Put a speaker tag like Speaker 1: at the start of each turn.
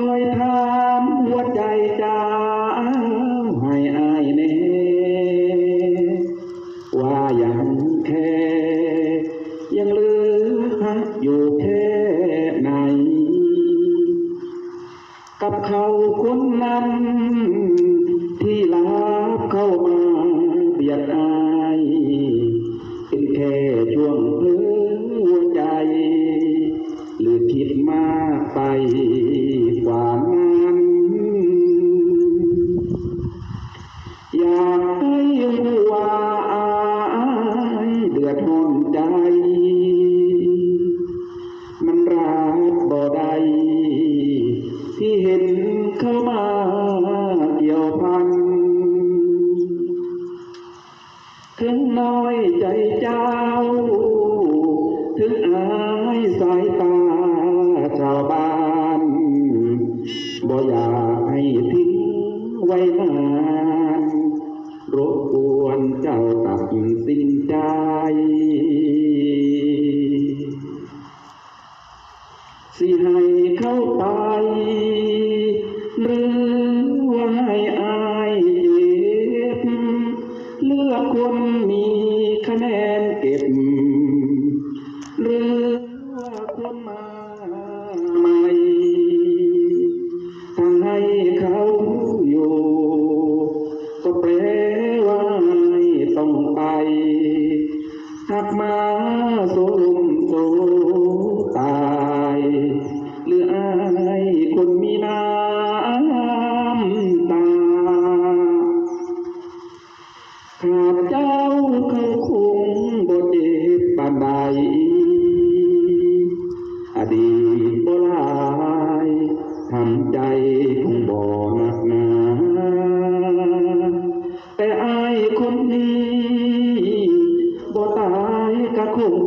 Speaker 1: คอยถามหัวใจจ้าให้อายแน่ว่ายังแค่ยังเหลืออยู่แค่ไหนกับเขาคนนั้นที่ลับเข้ามาเบียดอายเป็นแค่ช่วงเผลอหัวใจหรือคิดมากไปกว่านั้นอยากให้รู้ว่าอายเดือดร้อนใจมันรักบ่ได้ที่เห็นเข้ามาเกี่ยวพันถึงน้อยใจเจ้าถึงอายสายตาชาวบ้านบ่อยากให้ทิ้งไว้นานรบกวนเจ้าตัดสินใจสิให้เข้าไปหรือว่าให้อายเจ็บเลือกคนมีคะแนนเก็บหรือว่าคนมาใหม่ถ้าให้เขาอยู่ก็แปลว่าต้องไปหักมาโซลมโซตายหรืออายคนมีน้ำตาขาดเจ้าเขาคงบ่เจ็บปานใดอดีตโบราณทำใจคงบ่หนักหนาแต่อายคนนี้บ่ตายก็คง